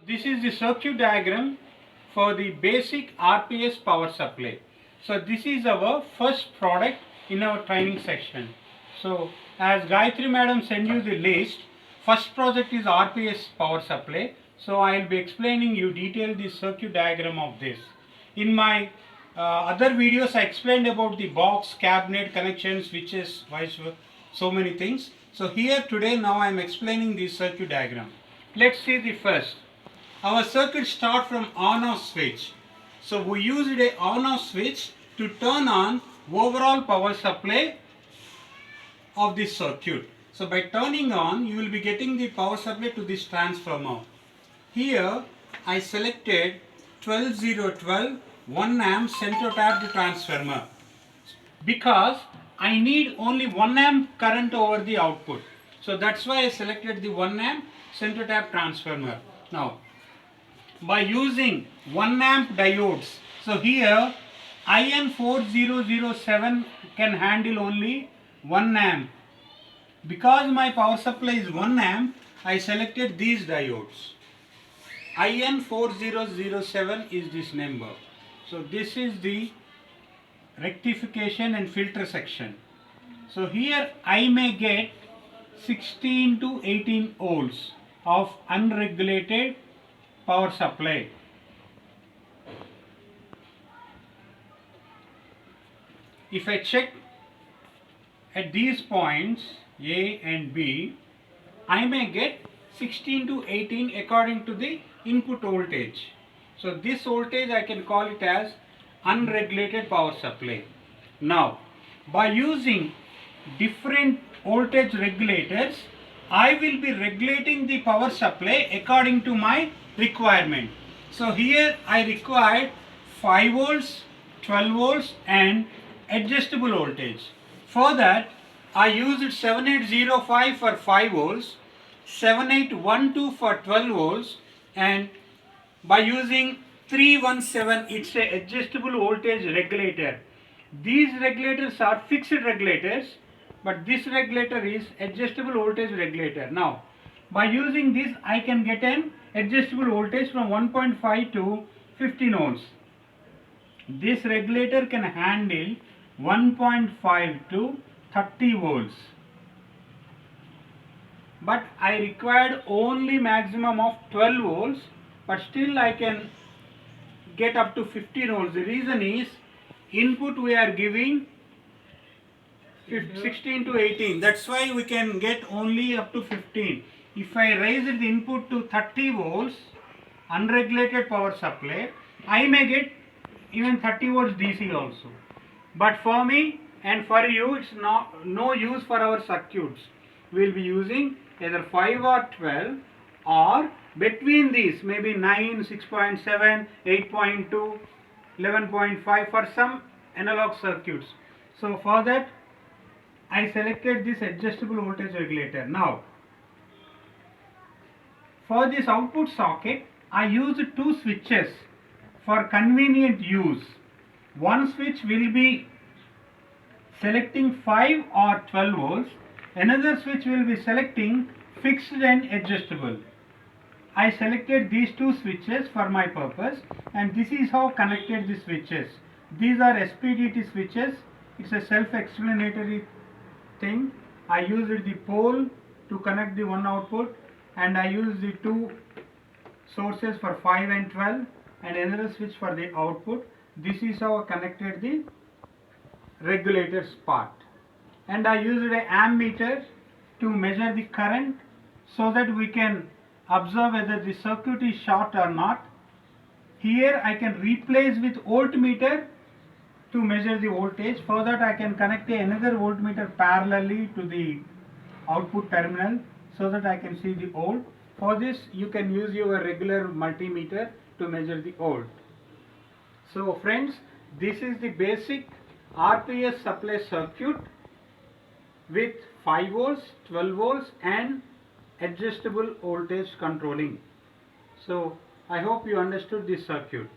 This is the circuit diagram for the basic RPS power supply. So this is our first product in our training section. So as Gayatri madam send you the list, first project is RPS power supply. So I will be explaining you detail the circuit diagram of this. In my other videos I explained about the box, cabinet, connection, switches, so many things. So here today now I am explaining the circuit diagram. Let's see the first. Our circuit start from on-off switch. So we used a on-off switch to turn on overall power supply of this circuit. So by turning on, you will be getting the power supply to this transformer. Here I selected 12012 1 amp center tapped transformer because I need only 1 amp current over the output. So that's why I selected the 1 amp center tap transformer. Now by using 1 amp diodes, so here IN4007 can handle only 1 amp. Because my power supply is 1 amp, I selected these diodes. IN4007 is this number. So this is the rectification and filter section. So here I may get 16 to 18 volts of unregulated power supply. If I check at these points A and B, I may get 16 to 18 according to the input voltage. So this voltage I can call it as unregulated power supply. Now by using different voltage regulators, I will be regulating the power supply according to my requirement. So here I required 5 volts, 12 volts and adjustable voltage. For that I used 7805 for 5 volts, 7812 for 12 volts and by using 317, it's a adjustable voltage regulator. These regulators are fixed regulators, but this regulator is adjustable voltage regulator. Now by using this I can get an adjustable voltage from 1.5 to 15 volts. This regulator can handle 1.5 to 30 volts. But I required only maximum of 12 volts, but still I can get up to 15 volts. The reason is input we are giving 16 to 18. That's why we can get only up to 15. If I raise the input to 30 volts, unregulated power supply, I may get even 30 volts DC also. But for me and for you, it's no use for our circuits. We will be using either 5 or 12 or between these maybe 9, 6.7, 8.2, 11.5 for some analog circuits. So for that I selected this adjustable voltage regulator. Now for this output socket I used 2 switches for convenient use. One switch will be selecting 5 or 12 volts, another switch will be selecting fixed and adjustable. I selected these 2 switches for my purpose and this is how connected the switches. These are SPDT switches. It's a self-explanatory thing. I used the pole to connect the one output and I used the 2 sources for 5 and 12 and another switch for the output. This is how I connected the regulators part. And I used an ammeter to measure the current so that we can observe whether the circuit is short or not. Here I can replace with voltmeter to measure the voltage. For that I can connect another voltmeter parallelly to the output terminal so that I can see the volt. For this you can use your regular multimeter to measure the volt. So friends, this is the basic RPS supply circuit with 5 volts, 12 volts and adjustable voltage controlling. So I hope you understood this circuit.